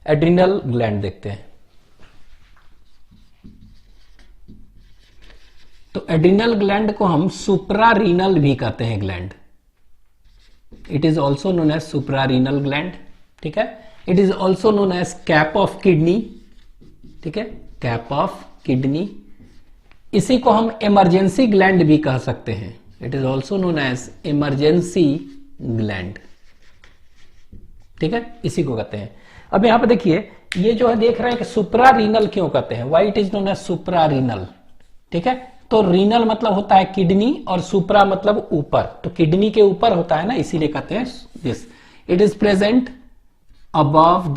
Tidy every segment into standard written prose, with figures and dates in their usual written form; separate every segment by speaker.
Speaker 1: Adrenal gland देखते हैं। तो एड्रिनल ग्लैंड को हम सुप्रारीनल भी कहते हैं gland. It is also known as suprarenal gland, ठीक है। It is also known as cap of kidney, ठीक है, कैप ऑफ किडनी। इसी को हम इमरजेंसी ग्लैंड भी कह सकते हैं। It is also known as emergency gland, ठीक है, इसी को कहते हैं। अब यहां पे देखिए, ये जो है देख रहे हैं कि सुप्रारीनल क्यों कहते हैं, why it is known as suprarenal, ठीक है। तो रीनल मतलब होता है किडनी और सुप्रा मतलब ऊपर, तो किडनी के ऊपर होता है ना, इसीलिए कहते हैं this. It is present above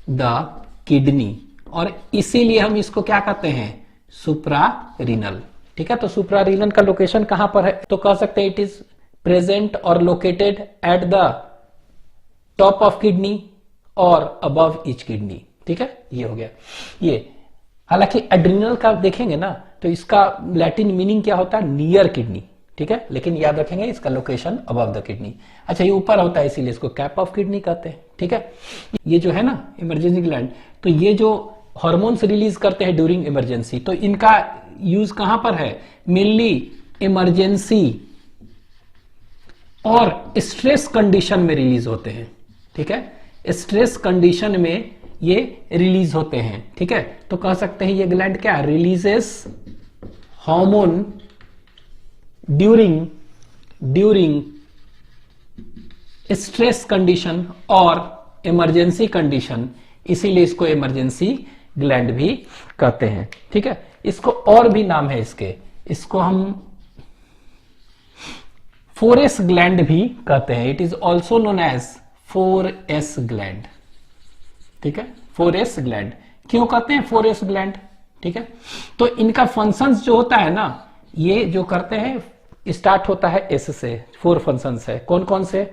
Speaker 1: the kidney, और इसीलिए हम इसको क्या कहते हैं, सुप्रारीनल, ठीक है। तो सुप्रारीनल का लोकेशन कहां पर है, तो कह सकते हैं इट इज प्रेजेंट और located at the top of kidney और अबव ईच किडनी, ठीक है। ये हो गया ये। हालांकि एड्रिनल का देखेंगे ना तो इसका लैटिन मीनिंग क्या होता है, नियर किडनी, ठीक है, लेकिन याद रखेंगे इसका लोकेशन अबव द किडनी। अच्छा, ये ऊपर होता है इसीलिए इसको कैप ऑफ किडनी कहते हैं, ठीक है। ये जो है ना इमरजेंसी ग्लैंड, तो ये जो हार्मोन्स रिलीज करते हैं ड्यूरिंग इमरजेंसी, तो इनका यूज कहां पर है, मेनली इमरजेंसी और स्ट्रेस कंडीशन में रिलीज होते हैं, ठीक है। स्ट्रेस कंडीशन में ये रिलीज होते हैं, ठीक है। तो कह सकते हैं ये ग्लैंड क्या releases hormone during stress condition और इमरजेंसी कंडीशन, इसीलिए इसको इमरजेंसी ग्लैंड भी कहते हैं, ठीक है। इसको और भी नाम है इसको हम 4S ग्लैंड भी कहते हैं। It is also known as 4S gland, ठीक है। 4S ग्लैंड क्यों कहते हैं 4S ग्लैंड, ठीक है। तो इनका फंक्शंस जो होता है ना, ये जो करते हैं स्टार्ट होता है S से, 4 फंक्शंस है। कौन कौन से,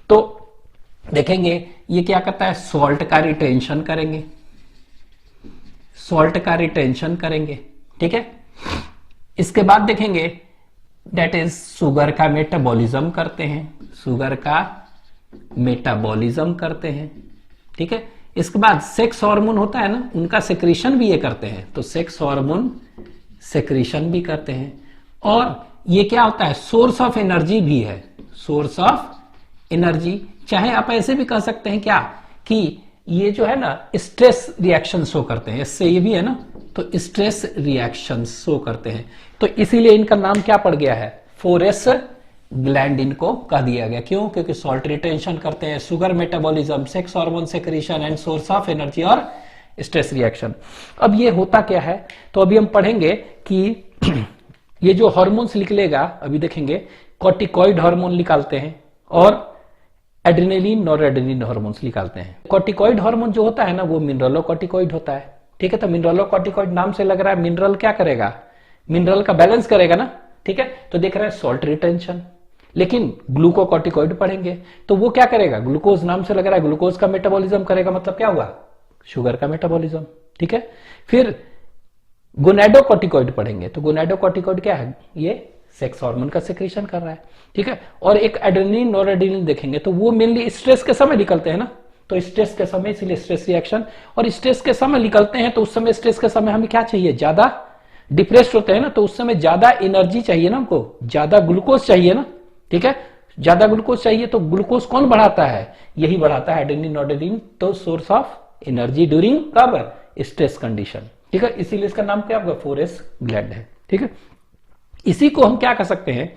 Speaker 1: तो देखेंगे ये क्या करता है, सॉल्ट का रिटेंशन करेंगे, ठीक है। इसके बाद देखेंगे दैट इज शुगर का मेटाबॉलिज्म करते हैं, ठीक है। इसके बाद सेक्स हार्मोन होता है ना, उनका सेक्रीशन भी ये करते हैं, तो सेक्स हार्मोन सेक्रीशन भी करते हैं। और ये क्या होता है, सोर्स ऑफ एनर्जी भी है, सोर्स ऑफ एनर्जी। चाहे आप ऐसे भी कह सकते हैं क्या कि ये जो है ना स्ट्रेस रिएक्शन शो करते हैं, इससे ये भी है ना, तो स्ट्रेस रिएक्शन शो करते हैं। तो इसीलिए इनका नाम क्या पड़ गया है, 4S ग्लैंड इनको कह दिया गया। क्यों, क्योंकि सॉल्ट रिटेंशन करते हैं, sugar metabolism, sex hormone secretion and source of energy और स्ट्रेस रिएक्शन। अब ये होता क्या है, तो अभी हम पढ़ेंगे कि ये जो हार्मोन्स निकलेगा, अभी देखेंगे कॉर्टिकॉइड हार्मोन निकालते हैं और एड्रेनलिन नॉरएड्रेनलिन हार्मोन्स निकालते हैं। कॉर्टिकॉइड हार्मोन जो होता है ना, वो मिनरलोकॉर्टिकॉइड होता है, ठीक है। तो मिनरलोकॉर्टिकॉइड नाम से लग रहा है मिनरल क्या करेगा, मिनरल का बैलेंस करेगा ना, ठीक है। तो देख रहे हैं सॉल्ट रिटेंशन। लेकिन ग्लूकोकॉर्टिकॉइड पढ़ेंगे तो वो क्या करेगा, ग्लूकोज नाम से लग रहा है ग्लूकोज का मेटाबॉलिज्म करेगा, मतलब क्या हुआ, शुगर का मेटाबॉलिज्म, ठीक है। फिर गोनेडोकॉर्टिकॉइड पढ़ेंगे तो गोनेडोकॉर्टिकॉइड क्या है, ये सेक्स हार्मोन का सेक्रेशन कर रहा है, ठीक है। और एक एड्रेनलिन नॉरएड्रेनलिन देखेंगे तो वो मेनली स्ट्रेस के समय निकलते हैं ना, तो स्ट्रेस के समय, इसीलिए स्ट्रेस रिएक्शन। और स्ट्रेस के समय निकलते हैं तो उस समय स्ट्रेस के समय हमें क्या चाहिए, ज्यादा डिप्रेस्ड होते हैं ना, तो उस समय ज्यादा एनर्जी चाहिए ना, हमको ज्यादा ग्लूकोज चाहिए ना, ठीक है। ज्यादा ग्लूकोज चाहिए तो ग्लूकोज कौन बढ़ाता है, यही बढ़ाता है एड्रेनलिन नॉरएड्रेनलिन, तो सोर्स ऑफ एनर्जी ड्यूरिंग कब, स्ट्रेस कंडीशन, ठीक है। इसीलिए इसका नाम क्या होगा, 4S ग्लैंड है, ठीक है। इसी को हम क्या कह सकते हैं,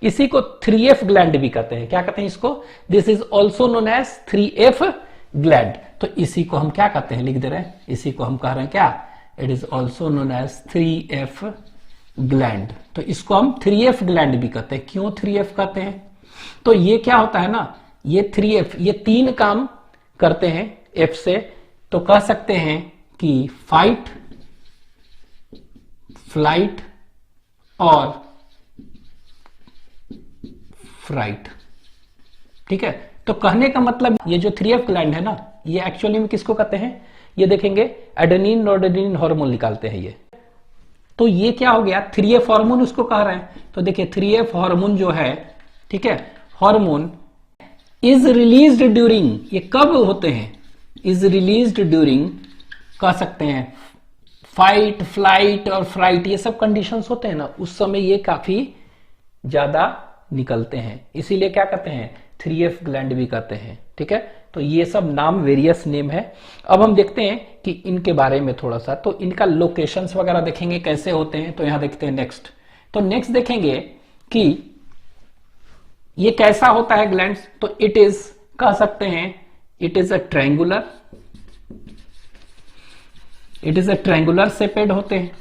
Speaker 1: इसी को 3F ग्लैंड भी कहते हैं। क्या कहते हैं इसको, this is also known as 3F gland. तो इसी को हम क्या कहते हैं, लिख दे रहे हैं, इसी को हम कह रहे हैं क्या, it is also known as 3F gland. तो इसको हम 3F ग्लैंड भी कहते हैं। क्यों 3F कहते हैं, तो ये क्या होता है ना, ये 3F, ये 3 काम करते हैं F से। तो कह सकते हैं कि फाइट, फ्लाइट और फ्राइट, ठीक है। तो कहने का मतलब ये जो 3F ग्लैंड है ना, ये एक्चुअली में किसको कहते हैं, ये देखेंगे एड्रेनलिन नॉरएड्रेनलिन हार्मोन निकालते हैं ये। तो ये क्या हो गया, 3F हार्मोन उसको कह रहे हैं। तो देखिए 3F हार्मोन जो है, ठीक है, हार्मोन इज रिलीज्ड ड्यूरिंग, ये कब होते हैं, इज रिलीज्ड ड्यूरिंग, कह सकते हैं फाइट, फ्लाइट और फ्राइट, ये सब कंडीशंस होते हैं ना, उस समय ये काफी ज्यादा निकलते हैं, इसीलिए क्या कहते हैं 3F ग्लैंड भी कहते हैं। ठीक है, तो ये सब नाम वेरियस नेम है। अब हम देखते हैं कि इनके बारे में थोड़ा सा, तो इनका लोकेशंस वगैरह देखेंगे कैसे होते हैं। तो यहां देखते हैं नेक्स्ट, तो नेक्स्ट देखेंगे कि ये कैसा होता है ग्लैंड्स। तो इट इज, कह सकते हैं it is a triangular, it is a triangular shaped होते हैं।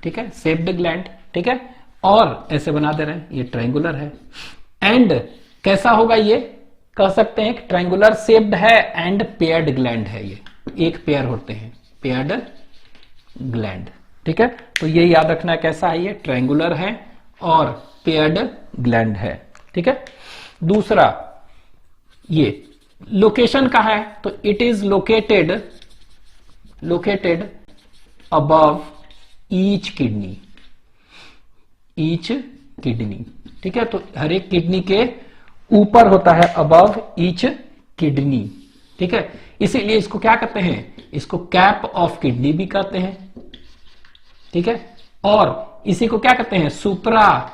Speaker 1: ठीक है, शेप्ड ग्लैंड। ठीक है, और ऐसे बना दे रहे हैं, ये ट्रायंगुलर है। एंड कैसा होगा ये, कह सकते हैं ट्रायंगुलर शेप्ड है एंड पेयर्ड ग्लैंड है, ये एक पेयर होते हैं, पेयर्ड ग्लैंड। ठीक है, तो ये याद रखना है कैसा है, ये ट्रायंगुलर है और पेयर्ड ग्लैंड है। ठीक है, दूसरा ये लोकेशन कहां है, तो it is located above each kidney, each kidney. ठीक है, तो हर एक किडनी के ऊपर होता है, अबव ईच किडनी। ठीक है, इसीलिए इसको क्या कहते हैं, इसको कैप ऑफ किडनी भी कहते हैं। ठीक है, और इसी को क्या कहते हैं, सुप्रा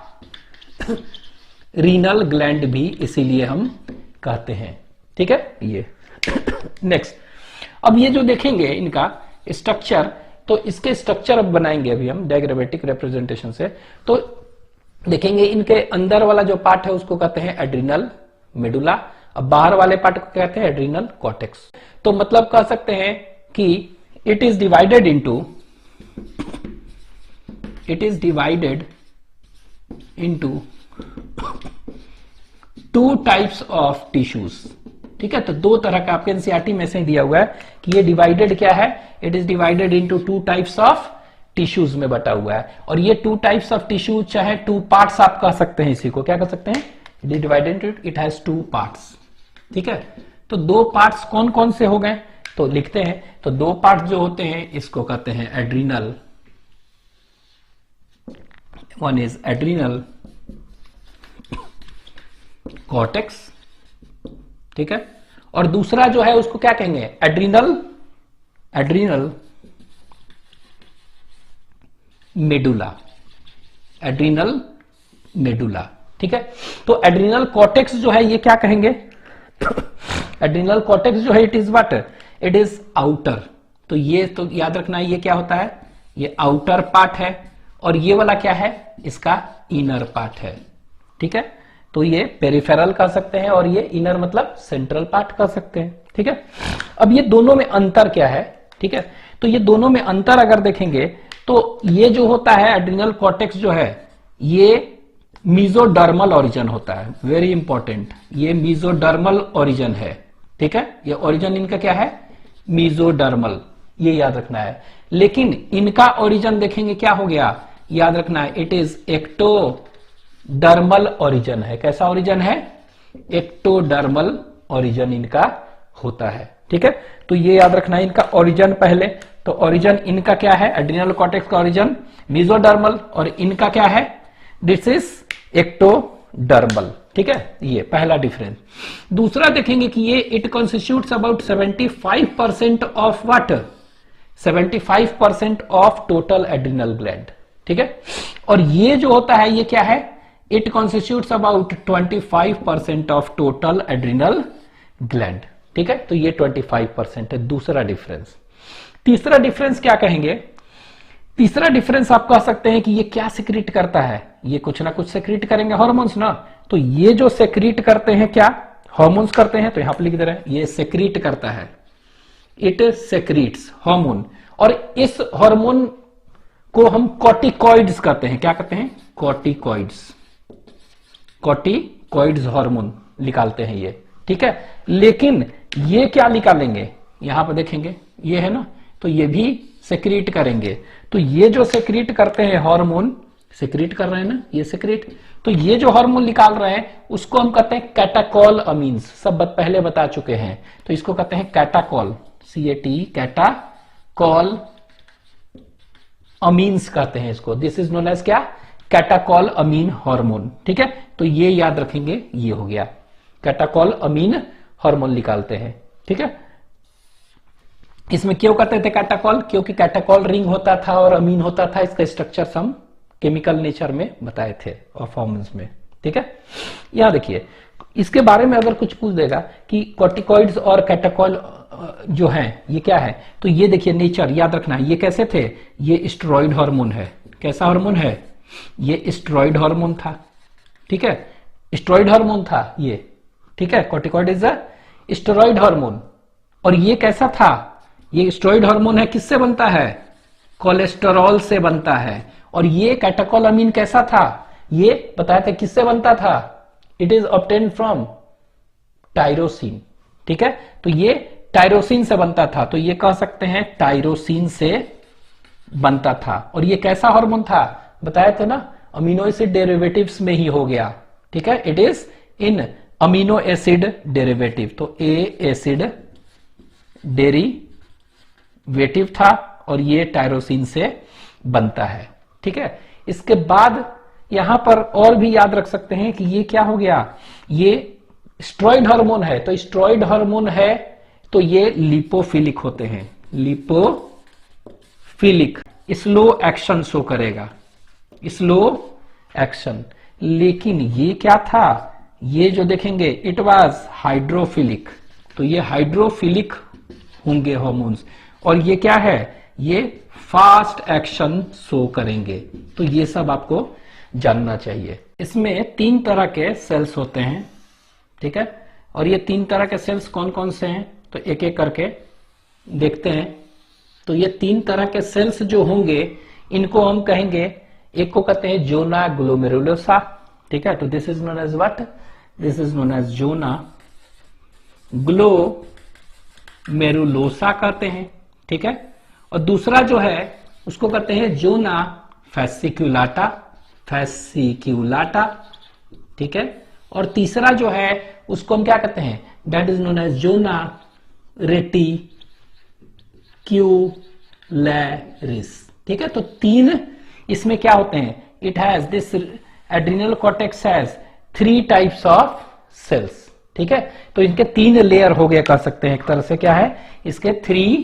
Speaker 1: रीनल ग्लैंड भी इसीलिए हम कहते हैं। ठीक है, ये नेक्स्ट, अब ये जो देखेंगे इनका स्ट्रक्चर, तो इसके स्ट्रक्चर अब बनाएंगे अभी हम डायग्रामेटिक रिप्रेजेंटेशन से। तो देखेंगे इनके अंदर वाला जो पार्ट है उसको कहते हैं एड्रिनल मेडुला, अब बाहर वाले पार्ट को कहते हैं एड्रिनल कॉर्टेक्स। तो मतलब कह सकते हैं कि it is divided into two types of tissues. ठीक है, तो दो तरह का आपके एनसीईआरटी में से दिया हुआ है कि ये डिवाइडेड क्या है, it is divided into two types of tissues में बटा हुआ है। और ये टू टाइप्स ऑफ टिश्यूज चाहे टू पार्ट्स आप कह सकते हैं, इसी को क्या कह सकते हैं, it is divided, it has two parts. ठीक है, तो दो पार्ट्स कौन कौन से हो गए, तो लिखते हैं। तो दो पार्ट्स जो होते हैं इसको कहते हैं adrenal, one is adrenal cortex. ठीक है, और दूसरा जो है उसको क्या कहेंगे, एड्रिनल मेडुला, एड्रिनल मेडुला। ठीक है, तो एड्रिनल कॉर्टेक्स जो है ये क्या कहेंगे, एड्रिनल कॉर्टेक्स जो है it is what, it is outer. तो ये तो याद रखना है, ये क्या होता है, ये आउटर पार्ट है, और ये वाला क्या है, इसका इनर पार्ट है। ठीक है, तो ये पेरिफेरल कह सकते हैं और ये इनर मतलब सेंट्रल पार्ट कह सकते हैं। ठीक है, अब ये दोनों में अंतर क्या है। ठीक है, तो ये दोनों में अंतर अगर देखेंगे तो ये जो होता है एड्रिनल कॉर्टेक्स जो है ये मीजोडर्मल ओरिजिन होता है, वेरी इंपॉर्टेंट, ये मीजोडर्मल ओरिजिन है। ठीक है, ये ओरिजिन इनका क्या है, मीजोडर्मल, ये याद रखना है। लेकिन इनका ओरिजिन देखेंगे क्या हो गया, याद रखना है, इट इज एक्टोडर्मल ओरिजिन है। कैसा ओरिजिन है, एक्टोडर्मल ओरिजिन इनका होता है। ठीक है, तो ये याद रखना है इनका ओरिजिन पहले। तो ओरिजिन इनका क्या है, एड्रिनल कॉर्टेक्स का ओरिजिन मीजोडर्मल और इनका क्या है, दिस इज एक्टोडर्मल। ठीक है, ये पहला डिफरेंस। दूसरा देखेंगे कि ये it constitutes about 75% of water, 75% of total adrenal gland. ठीक है, और ये जो होता है ये क्या है, it constitutes about 25% of total adrenal gland. ठीक है, तो ये 25% है, दूसरा डिफरेंस। तीसरा डिफरेंस क्या कहेंगे, तीसरा डिफरेंस आप कह सकते हैं कि ये क्या सिक्रीट करता है, ये कुछ ना कुछ सिक्रीट करेंगे, हार्मोन्स ना। तो ये जो सिक्रीट करते हैं क्या, हार्मोन्स करते हैं, तो यहां पर लिख दे रहे हैं ये सिक्रीट करता है, इट सिक्रीट्स हार्मोन। और इस हार्मोन को हम कॉर्टिकॉइड्स कहते हैं, क्या कहते हैं, कॉर्टिकॉइड्स, कॉर्टिकॉइड्स हार्मोन निकालते हैं ये। ठीक है, लेकिन ये क्या निकालेंगे, यहां पर देखेंगे ये है ना, तो ये भी सेक्रीट करेंगे। तो ये जो सेक्रीट करते हैं हार्मोन, सेक्रीट कर रहे हैं ना ये सेक्रीट, तो ये जो हार्मोन निकाल रहे हैं उसको हम कहते हैं कैटाकॉल अमीन्स, सब पहले बता चुके हैं। तो इसको कहते हैं कैटाकॉल, CAT, कैटाकॉल अमीन्स कहते हैं इसको, दिस इज नोन एज क्या, कैटाकॉल अमीन हार्मोन। ठीक है, तो ये याद रखेंगे, ये हो गया कैटाकॉल अमीन हार्मोन निकालते हैं। ठीक है, इसमें क्यों करते थे कैटाकॉल? क्योंकि कैटाकॉल रिंग होता था और अमीन होता था। इसका स्ट्रक्चर हम केमिकल नेचर में बताए थे और फॉर्म्स में। ठीक है, यहां देखिए, इसके बारे में अगर कुछ पूछ देगा कि कॉर्टिकॉइड्स और कैटाकॉल जो है ये क्या है, तो ये देखिए नेचर याद रखना, ये कैसे थे? ये स्टेरॉइड हार्मोन है। कैसा हार्मोन है? ये स्टेरॉइड हार्मोन था। ठीक है, स्टेरॉइड हार्मोन था ये। ठीक है, corticoid is a steroid hormone. और ये कैसा था? ये स्टेरॉइड हार्मोन है, किससे बनता है? कोलेस्टेरॉल से बनता है। और ये कैटाकोलामीन कैसा था? ये बताया था किससे बनता था? It is obtained from tyrosine. ठीक है, तो ये टायरोसिन से बनता था, तो ये कह सकते हैं टायरोसिन से बनता था। और ये कैसा हार्मोन था? बताया था ना, अमीनो एसिड डेरिवेटिव्स में ही हो गया। ठीक है, it is in amino acid derivative, तो ए एसिड डेरिवेटिव था और ये टायरोसिन से बनता है। ठीक है, इसके बाद यहां पर और भी याद रख सकते हैं कि ये क्या हो गया, ये स्टेरॉइड हार्मोन है। तो स्टेरॉइड हार्मोन है तो ये लिपोफिलिक होते हैं। लिपोफिलिक स्लो एक्शन शो करेगा, स्लो एक्शन। लेकिन ये क्या था? ये जो देखेंगे इट वाज हाइड्रोफिलिक, तो ये हाइड्रोफिलिक होंगे हार्मोन्स। और ये क्या है? ये फास्ट एक्शन शो करेंगे। तो ये सब आपको जानना चाहिए। इसमें 3 तरह के सेल्स होते हैं। ठीक है, और ये 3 तरह के सेल्स कौन कौन से हैं, तो एक एक करके देखते हैं। तो ये 3 तरह के सेल्स जो होंगे इनको हम कहेंगे, एक को कहते हैं जोना ग्लोमेरुलोसा। ठीक है, तो this is known as what? This is known as zona glomerulosa कहते हैं। ठीक है, और दूसरा जो है उसको कहते हैं जोना फैसिक्युलाटा, फैसिक्युलाटा। ठीक है, और तीसरा जो है उसको हम क्या कहते हैं? That is known as zona reticularis. ठीक है, तो 3 इसमें क्या होते हैं? It has this adrenal cortex has 3 types of cells. ठीक है, तो इनके 3 लेयर हो गए, कर सकते हैं एक तरह से। क्या है? इसके 3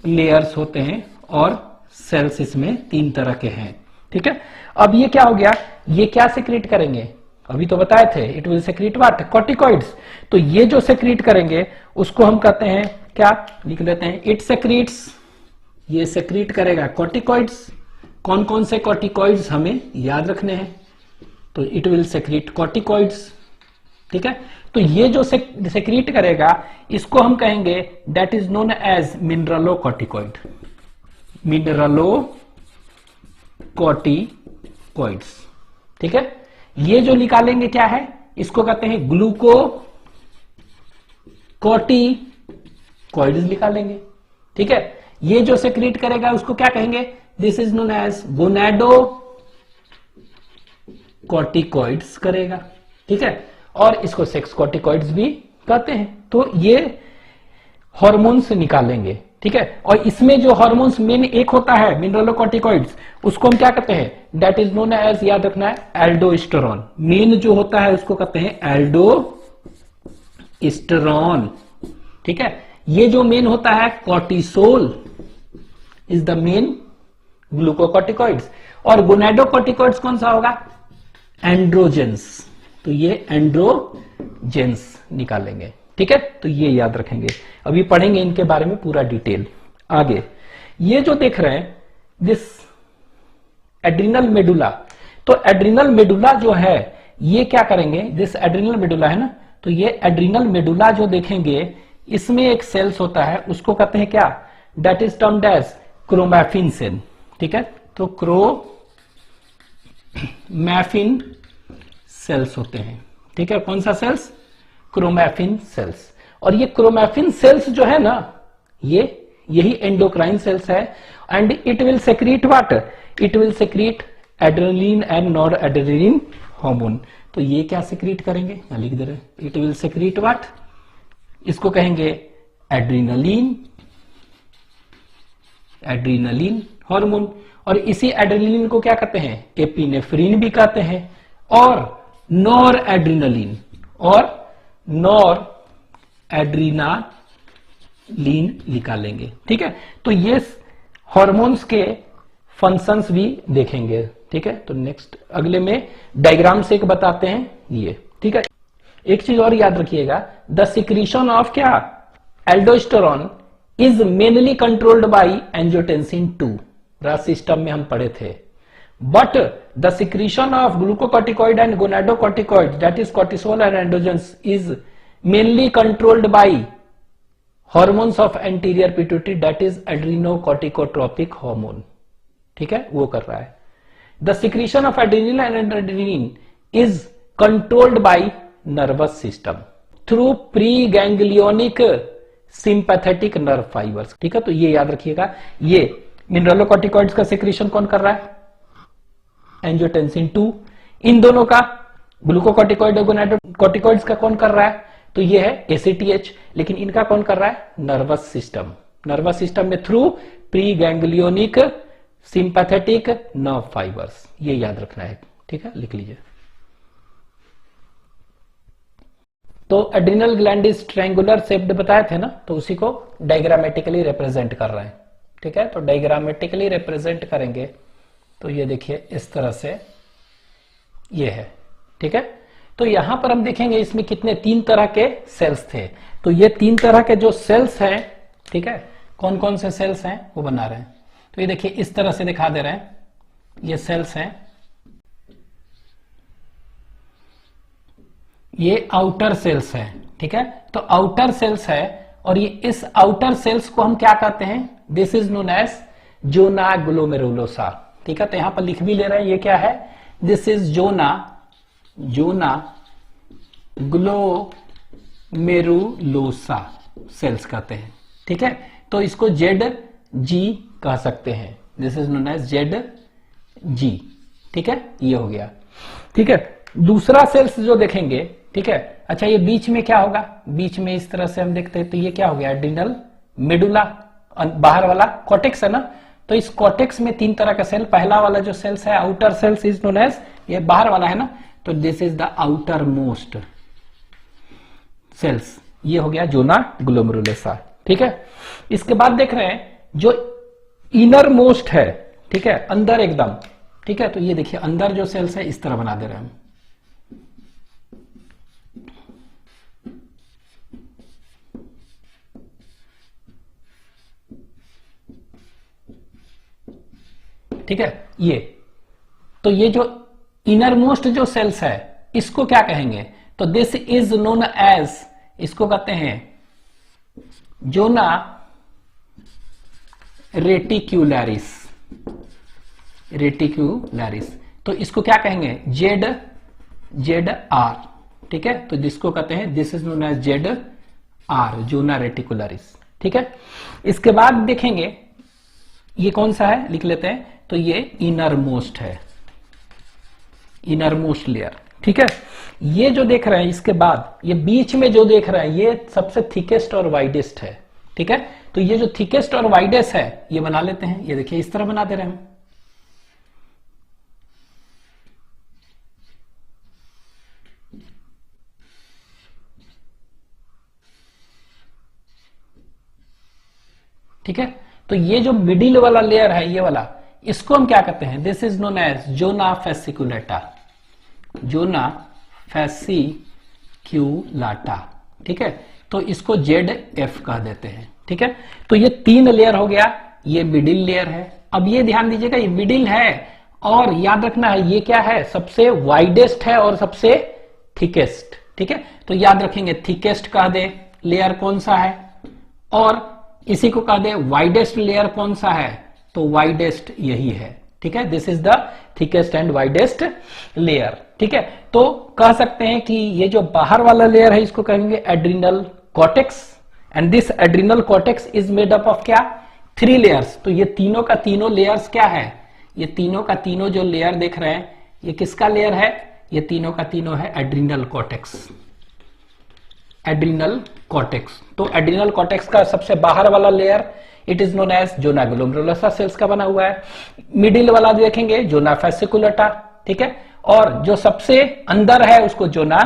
Speaker 1: लेयर्स होते हैं और सेल्स इसमें 3 तरह के हैं। ठीक है, अब ये क्या हो गया? ये क्या सेक्रेट करेंगे? अभी तो बताए थे, it will secrete what? Corticoids. तो ये जो सेक्रेट करेंगे उसको हम कहते हैं क्या? लिख लेते हैं, इट सेक्रेट्स, ये सेक्रेट करेगा कॉर्टिकॉइड्स। कौन कौन से कॉर्टिकॉइड्स हमें याद रखने हैं? तो इट विल सेक्रेट कॉर्टिकॉइड्स। ठीक है, तो ये जो सेक्रेट करेगा इसको हम कहेंगे that is known as mineralocorticoid, mineralocorticoids. ठीक है, ये जो निकालेंगे क्या है? इसको कहते हैं ग्लूकोकॉर्टिकॉइड्स निकालेंगे। ठीक है, ये जो सेक्रेट करेगा उसको क्या कहेंगे? दिस इज नोन एज गोनाडोकॉर्टिकॉइड्स करेगा। ठीक है, और इसको सेक्स कॉर्टिकॉइड्स भी कहते हैं। तो ये हार्मोन्स निकालेंगे। ठीक है, और इसमें जो हार्मोन्स मेन एक होता है मिनरलोकॉर्टिकॉइड्स, उसको हम क्या कहते हैं? दैट इज नोन एज, याद रखना है, एल्डोस्टेरॉन। मेन जो होता है उसको कहते हैं एल्डोस्टेरॉन। ठीक है, ये जो मेन होता है cortisol is the main glucocorticoids. और गोनाडोकॉर्टिकॉइड्स कौन सा होगा? एंड्रोजेंस। तो ये एंड्रोजेंस निकालेंगे। ठीक है, तो ये याद रखेंगे। अभी पढ़ेंगे इनके बारे में पूरा डिटेल आगे। ये जो देख रहे हैं दिस एड्रिनल मेडुला, तो एड्रिनल मेडुला जो है ये क्या करेंगे? दिस एड्रिनल मेडुला है ना, तो ये एड्रिनल मेडुला जो देखेंगे इसमें एक सेल्स होता है, उसको कहते हैं क्या? That is termed as chromaffin cell. ठीक है, तो क्रोमैफिन सेल्स होते हैं। ठीक है, कौन सा सेल्स? Chromaffin sales. और ये क्रोमैफिन सेल्स जो है ना, ये यही एंडोक्राइन सेल्स है। And it will secrete what? It will secrete adrenaline and nor adrenaline hormone. तो ये क्या सेक्रीट करेंगे? मैं लिख दे रहे, इट विल सेक्रीट व्हाट? इसको कहेंगे एड्रीनलिन, एड्रीनलिन हार्मोन। और इसी एड्रेनलिन को क्या कहते हैं? एपिनेफ्रिन भी कहते हैं। और नॉर एड्रीनलिन और नॉर एड्रीनालिन लीन निकालेंगे। ठीक है, तो ये हार्मोन्स के फंक्शंस भी देखेंगे। ठीक है, तो नेक्स्ट अगले में डायग्राम से एक बताते हैं ये। ठीक है, एक चीज और याद रखिएगा, द सिक्रीशन ऑफ क्या aldosterone is mainly controlled by angiotensin 2, RAS system में हम पढ़े थे। But the secretion of glucocorticoid and gonadocorticoid that is cortisol and androgens is mainly controlled by hormones of anterior pituitary that is adrenocorticotropic hormone. ठीक है, वो कर रहा है। The secretion of adrenaline and adrenaline is controlled by nervous system through pre ganglionic sympathetic nerve fibres. ठीक है, तो ये याद रखिएगा, ये मिनरलोकॉर्टिकॉइड्स का सिक्रीशन कौन कर रहा है, एंजियोटेंसिन 2। इन दोनों का ग्लूकोकॉर्टिकॉइड और गोनाडोकॉर्टिकॉइड्स का कौन कर रहा है, तो ये है एसीटीएच। लेकिन इनका कौन कर रहा है, नर्वस सिस्टम। नर्वस सिस्टम में through pre ganglionic sympathetic nerve fibres, ये याद रखना है। ठीक है, लिख लीजिए। तो adrenal gland is triangular shaped बताए थे ना, तो उसी को डायग्रामेटिकली रिप्रेजेंट कर रहे हैं। ठीक है, तो डायग्रामेटिकली रिप्रेजेंट करेंगे तो ये देखिए इस तरह से ये है। ठीक है, तो यहां पर हम देखेंगे इसमें कितने, 3 तरह के सेल्स थे। तो ये 3 तरह के जो सेल्स हैं, ठीक है, कौन कौन से सेल्स हैं वो बना रहे हैं। तो ये देखिए इस तरह से दिखा दे रहे हैं, ये सेल्स हैं, ये आउटर सेल्स हैं। ठीक है, तो आउटर सेल्स है और ये इस आउटर सेल्स को हम क्या कहते हैं, this is known as zona glomerulosa. ठीक है, तो यहां पर लिख भी ले रहे हैं, ये क्या है, this is zona glomerulosa cells कहते हैं। ठीक है, तो इसको जेड जी कह सकते हैं, this is known as Z G. ठीक है, ये हो गया। ठीक है, दूसरा सेल्स जो देखेंगे, ठीक है, अच्छा ये बीच में क्या होगा, बीच में इस तरह से हम देखते हैं तो ये क्या हो गया, एड्रिनल मेडुला, बाहर वाला कॉर्टेक्स है ना। तो इस कॉर्टेक्स में 3 तरह का सेल, पहला वाला जो सेल्स है outer cells is known as, ये बाहर वाला है ना, तो this is the outermost cells, ये हो गया जोना ग्लोमेरुलोसा। ठीक है, इसके बाद देख रहे हैं जो इनर मोस्ट है, ठीक है, अंदर एकदम। ठीक है, तो ये देखिए अंदर जो सेल्स है इस तरह बना दे रहे हैं हम। ठीक है, ये तो ये जो इनर मोस्ट जो सेल्स है इसको क्या कहेंगे, तो दिस इज नोन एज, इसको कहते हैं जोना रेटिक्यूलरिस। रेटिक्यूलरिस, तो इसको क्या कहेंगे, जेड आर। ठीक है, तो जिसको कहते हैं this is known as Z R, zona reticularis. ठीक है, इसके बाद देखेंगे ये कौन सा है, लिख लेते हैं, तो ये इनर मोस्ट है, इनर मोस्ट लेयर। ठीक है, ये जो देख रहे हैं इसके बाद ये बीच में जो देख रहे हैं ये सबसे थिकेस्ट और वाइडेस्ट है। ठीक है, तो ये जो थिकेस्ट और वाइडेस्ट है ये बना लेते हैं, ये देखिए इस तरह बना दे रहे हैं। ठीक है, तो ये जो मिडिल वाला लेयर है ये वाला, इसको हम क्या कहते हैं, this is known as zona fasciculata, zona fasciculata. ठीक है, तो इसको जेड एफ कह देते हैं। ठीक है, तो ये 3 लेयर हो गया, ये मिडिल लेयर है। अब ये ध्यान दीजिएगा ये मिडिल है और याद रखना है ये क्या है, सबसे वाइडेस्ट है और सबसे थिकेस्ट। ठीक है, तो याद रखेंगे थिकेस्ट कह दे लेयर कौन सा है, और इसी को कह दे वाइडेस्ट लेयर कौन सा है, तो वाइडेस्ट यही है। ठीक है, this is the thickest and widest layer. ठीक है, तो कह सकते हैं कि ये जो बाहर वाला लेयर है इसको कहेंगे adrenal cortex, and this adrenal cortex is made up of क्या, 3 लेयर्स। तो ये तीनों का तीनों लेयर्स क्या है, ये तीनों का तीनों जो लेयर देख रहे हैं ये किसका लेयर है, ये तीनों का तीनों है एड्रिनल कॉर्टेक्स, एड्रिनल कॉर्टेक्स। तो एड्रिनल कॉर्टेक्स का सबसे बाहर वाला layer it is known as zona glomerulosa cells का बना हुआ है। मिडिल वाला देखेंगे जोना फेसिकुलेटा। ठीक है, और जो सबसे अंदर है उसको जोना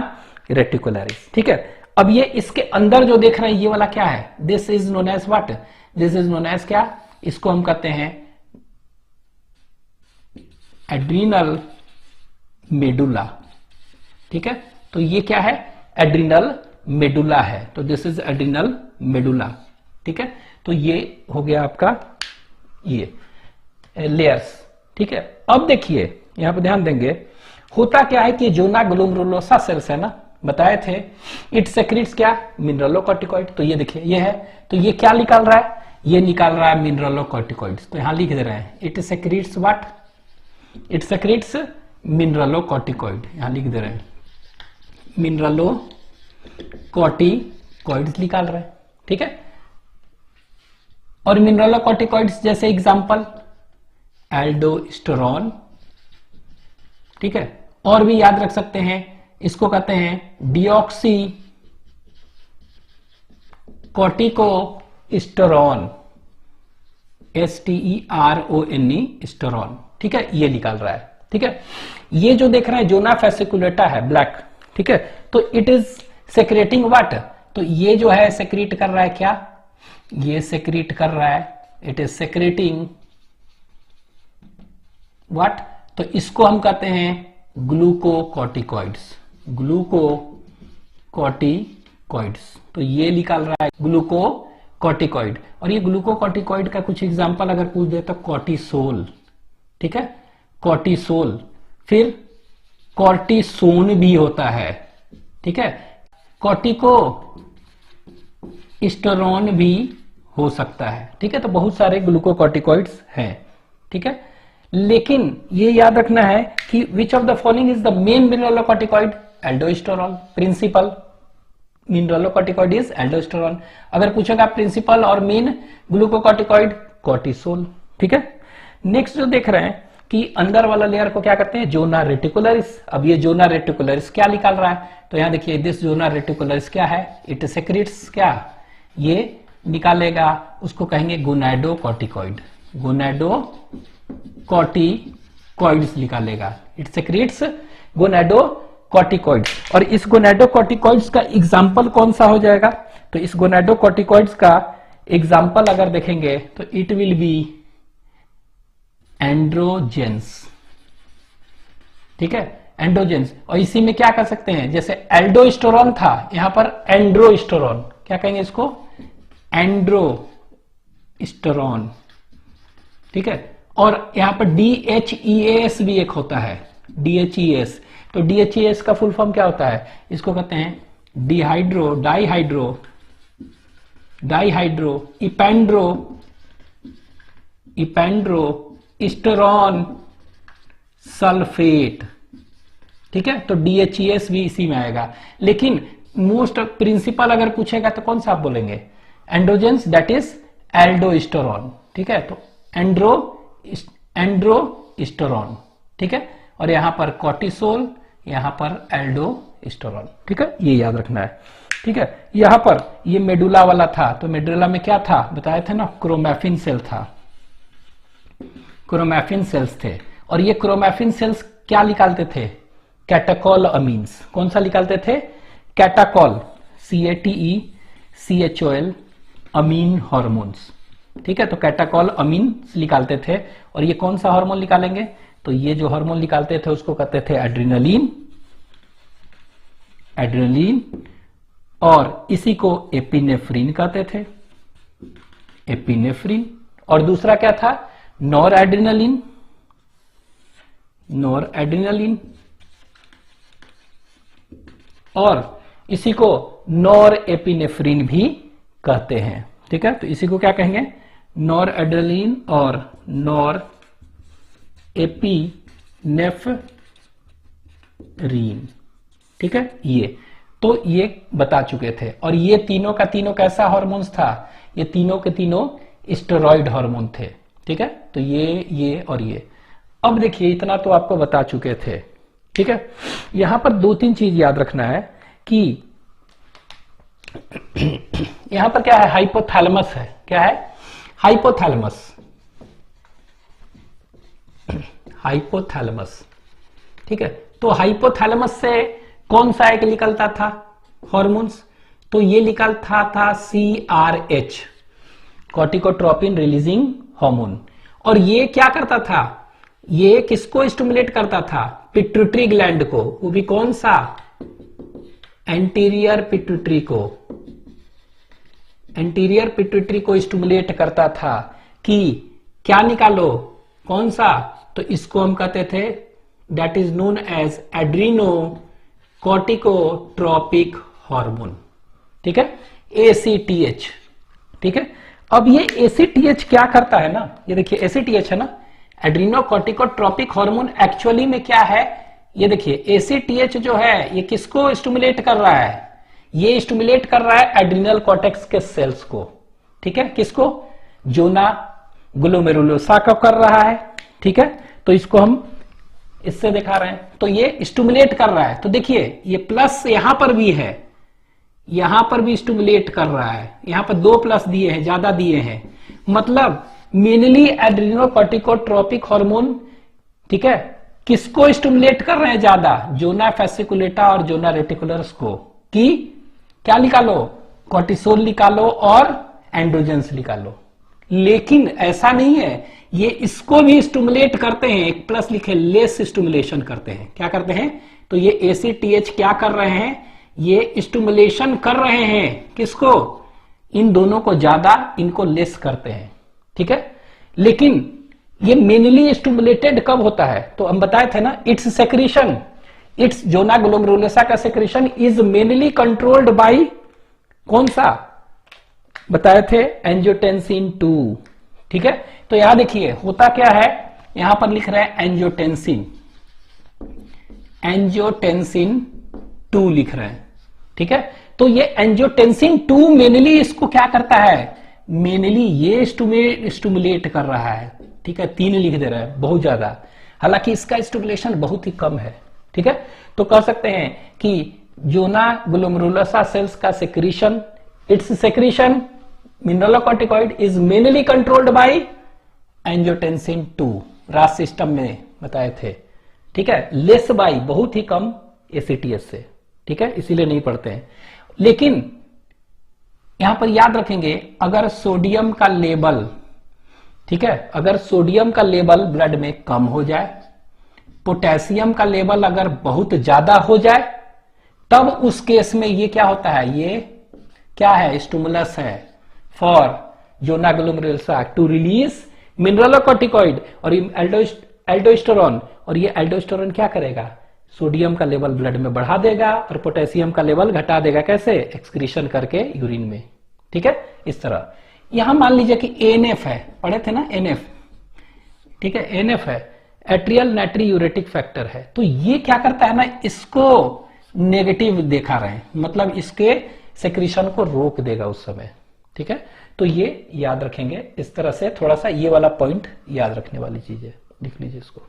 Speaker 1: रेटिकुलरिस। ठीक है, अब ये इसके अंदर जो देख रहे हैं ये वाला क्या है, this is known as what, this is known as क्या, इसको हम कहते हैं एड्रीनल मेडुला। ठीक है, तो ये क्या है, एड्रीनल मेडुला है, तो दिस इज एड्रीनल मेडुला। ठीक है, तो ये हो गया आपका ये लेयर्स। ठीक है, अब देखिए यहां पर ध्यान देंगे, होता क्या है कि जोना ग्लोमेरुलोसा सेल्स है ना, बताए थे, इट सेक्रेट्स क्या, मिनरलोकॉर्टिकॉइड। तो ये देखिए ये है, तो ये क्या निकाल रहा है, ये निकाल रहा है मिनरलोकॉर्टिकॉइड्स। तो यहां लिख दे रहे हैं it secrets what, it secrets mineralocorticoid, यहां लिख दे रहे हैं मिनरलोकॉर्टिकॉइड्स निकाल रहे हैं। ठीक है, और मिनरलोकॉर्टिकॉइड्स जैसे एग्जांपल एल्डोस्टेरॉन। ठीक है, और भी याद रख सकते हैं, इसको कहते हैं डिऑक्सी कॉर्टिकोस्टेरॉन, STERONE स्टेरॉन। ठीक है, ये निकाल रहा है। ठीक है, ये जो देख रहे हैं जोना फेसिकुलेटा है ब्लैक। ठीक है, तो इट इज सेक्रेटिंग व्हाट, तो ये जो है सेक्रेट कर रहा है क्या, ये सेक्रेट कर रहा है, इट इज सेक्रेटिंग व्हाट, तो इसको हम कहते हैं ग्लूकोकॉर्टिकॉइड्स, ग्लूकोकॉर्टिकॉइड्स। तो ये निकाल रहा है ग्लूकोकॉर्टिकॉइड, और ये ग्लूकोकॉर्टिकॉइड का कुछ एग्जांपल अगर पूछ दे तो कॉर्टिसोल। ठीक है, कॉर्टिसोल, फिर कॉर्टिसोन भी होता है। ठीक है, कॉर्टिकोस्टेरॉन भी हो सकता है। ठीक है, तो बहुत सारे ग्लूकोकॉर्टिकॉइड्स हैं। ठीक है, लेकिन ये याद रखना है कि which of the following is the main mineralocorticoid, aldosterone, principal mineralocorticoid is aldosterone. अगर पूछेगा प्रिंसिपल और मेन ग्लूकोकॉर्टिकॉइड, कॉर्टिसोल। ठीक है, नेक्स्ट जो देख रहे हैं कि अंदर वाला लेयर को क्या कहते हैं, जोना रेटिकुलरिस। अब ये जोना रेटिकुलरिस क्या निकाल रहा है, तो यहां देखिए दिस जोना रेटिकुलरिस क्या है, इट सेक्रेट्स क्या, ये निकालेगा, उसको कहेंगे गोनाडोकॉर्टिकॉइड, गोनाडोकॉर्टिकॉइड्स निकालेगा, इट सेक्रेट्स गोनाडोकॉर्टिकॉइड्स। और इस गोनाडोकॉर्टिकॉइड्स का एग्जाम्पल कौन सा हो जाएगा, तो इस गोनाडोकॉर्टिकॉइड्स का एग्जाम्पल अगर देखेंगे तो इट विल बी एंड्रोजेंस। ठीक है, एंड्रोजेंस। और इसी में क्या कर सकते हैं, जैसे एल्डोस्टेरॉन था, यहां पर एंड्रोस्टेरॉन, क्या कहेंगे इसको, एंड्रोस्टेरॉन। ठीक है, और यहां पर DHEAS भी एक होता है, DHEAS। तो DHEAS का फुल फॉर्म क्या होता है, इसको कहते हैं डाइहाइड्रो इपेंड्रोस्टेरॉन सल्फेट। ठीक है, तो DHEAS भी इसी में आएगा। लेकिन मोस्ट प्रिंसिपल अगर पूछेगा तो कौन सा आप बोलेंगे, एंड्रोजेंस, दैट इज एल्डोस्टेरॉन। ठीक है, तो एंड्रोस्टेरॉन। ठीक है, और यहां पर कॉर्टिसोल, यहां पर एल्डोस्टेरॉन। ठीक है, ये याद रखना है। ठीक है, यहां पर ये मेडुला वाला था, तो मेडुला में क्या था बताए थे ना, क्रोमैफिन सेल था, क्रोमैफिन सेल्स थे। और ये क्रोमैफिन सेल्स क्या निकालते थे, कैटाकॉल अमीन्स। कौन सा निकालते थे, कैटाकॉल, CATECHOL, अमीन हार्मोन्स। ठीक है, तो कैटाकॉल अमीन निकालते थे। और ये कौन सा हार्मोन निकालेंगे, तो ये जो हार्मोन निकालते थे उसको कहते थे एड्रेनलिन, और इसी को एपिनेफ्रिन कहते थे, एपिनेफ्रिन। और दूसरा क्या था, नॉर एड्रेनलिन, और इसी को नॉर एपिनेफ्रिन भी कहते हैं। ठीक है, तो इसी को क्या कहेंगे, नॉर एड्रेनलिन और नॉर एपिनेफ्रिन। ठीक है, ये तो ये बता चुके थे। और ये तीनों का तीनों कैसा हार्मोन्स था, ये तीनों के तीनों स्टेरॉइड हार्मोन थे। ठीक है, तो ये और ये। अब देखिए इतना तो आपको बता चुके थे। ठीक है, यहां पर दो तीन चीज याद रखना है कि यहां पर क्या है, हाइपोथैलेमस है। क्या है, हाइपोथैलेमस। ठीक है, तो हाइपोथैलेमस से कौन सा एक निकलता था हार्मोन्स, तो ये निकलता था CRH, कॉर्टिकोट्रोपिन रिलीजिंग हार्मोन। और ये क्या करता था, ये किसको स्टिमुलेट करता था, पिट्यूटरी ग्लैंड को, वो भी कौन सा, एंटीरियर पिट्यूटरी को, एंटीरियर पिट्यूटरी को स्टिमुलेट करता था कि क्या निकालो, कौन सा, तो इसको हम कहते थे that is known as Adreno कॉर्टिकोट्रोपिक hormone, ठीक है, ACTH, ठीक है। अब ये ACTH क्या करता है ना, ये देखिए ACTH है ना, एड्रीनो कॉर्टिकोट्रोपिक हार्मोन, एक्चुअली में क्या है, ये देखिए ACTH जो है ये किसको स्टिमुलेट कर रहा है, ये स्टिमुलेट कर रहा है एड्रिनल कॉर्टेक्स के सेल्स को, ठीक है, किसको, जोना ग्लोमेरुलोसा का कर रहा है, ठीक है। तो इसको हम इससे दिखा रहे हैं, तो ये स्टिमुलेट कर रहा है, तो देखिए ये प्लस यहां पर भी है, यहां पर भी स्टिमुलेट कर रहा है, यहां पर 2 प्लस दिए हैं, ज्यादा दिए हैं, मतलब मेनली एड्रिनोकॉर्टिकोट्रोपिक हार्मोन, ठीक है, किसको स्टिमुलेट कर रहे हैं ज्यादा, जोना फेसिकुलेटा और जोना रेटिकुलर्स को, कि क्या निकालो, कॉर्टिसोल निकालो और एंड्रोजेंस निकालो। लेकिन ऐसा नहीं है, ये इसको भी स्टिमुलेट करते हैं, एक प्लस लिखे, लेस स्टिमुलेशन करते हैं, क्या करते हैं, तो ये ACTH क्या कर रहे हैं, ये स्टिमुलेशन कर रहे हैं, किसको, इन दोनों को ज्यादा, इनको लेस करते हैं, ठीक है। लेकिन ये मेनली स्टिमुलेटेड कब होता है, तो हम बताए थे ना, its secretion, its zona glomerulosa का secretion is mainly controlled by कौन सा, बताए थे, एंजियोटेंसिन 2, ठीक है। तो यहां देखिए होता क्या है, यहां पर लिख रहे हैं एंजियोटेंसिन, एंजियोटेंसिन 2 लिख रहे हैं, ठीक है। तो ये एंजियोटेंसिन 2 मेनली इसको क्या करता है, मेनली ये स्टिमुलेट कर रहा है, ठीक है, 3 लिख दे रहा है, बहुत ज्यादा, हालांकि इसका स्टिमुलेशन बहुत ही कम है, ठीक है। तो कह सकते हैं कि जोना ग्लोमेरुलोसा सेल्स का secretion, it's secretion mineralocorticoid is mainly controlled by angiotensin 2, रास सिस्टम में बताए थे, ठीक है, लेस बाय, बहुत ही कम ACTH से, ठीक है, इसीलिए नहीं पढ़ते हैं। लेकिन यहां पर याद रखेंगे, अगर सोडियम का लेवल, ठीक है, अगर सोडियम का लेवल ब्लड में कम हो जाए, पोटेशियम का लेवल अगर बहुत ज्यादा हो जाए, तब उस केस में ये क्या होता है, ये क्या है, स्टिमुलस है for zona glomerulosa to release mineralocorticoid और एल्डोस्टेरोन, और ये एल्डोस्टेरोन क्या करेगा, सोडियम का लेवल ब्लड में बढ़ा देगा और पोटेशियम का लेवल घटा देगा, कैसे, एक्सक्रीशन करके यूरिन में, ठीक है, इस तरह। यहां मान लीजिए कि ANF है, पढ़े थे ना NF, ठीक है, NF है, एट्रियल नाइट्रियूरेटिक फैक्टर है, तो ये क्या करता है ना, इसको नेगेटिव दिखा रहे हैं, मतलब इसके सेक्रीशन को रोक देगा उस समय, ठीक है। तो ये याद रखेंगे, इस तरह से थोड़ा सा ये वाला पॉइंट याद रखने वाली चीज है, लिख लीजिए इसको।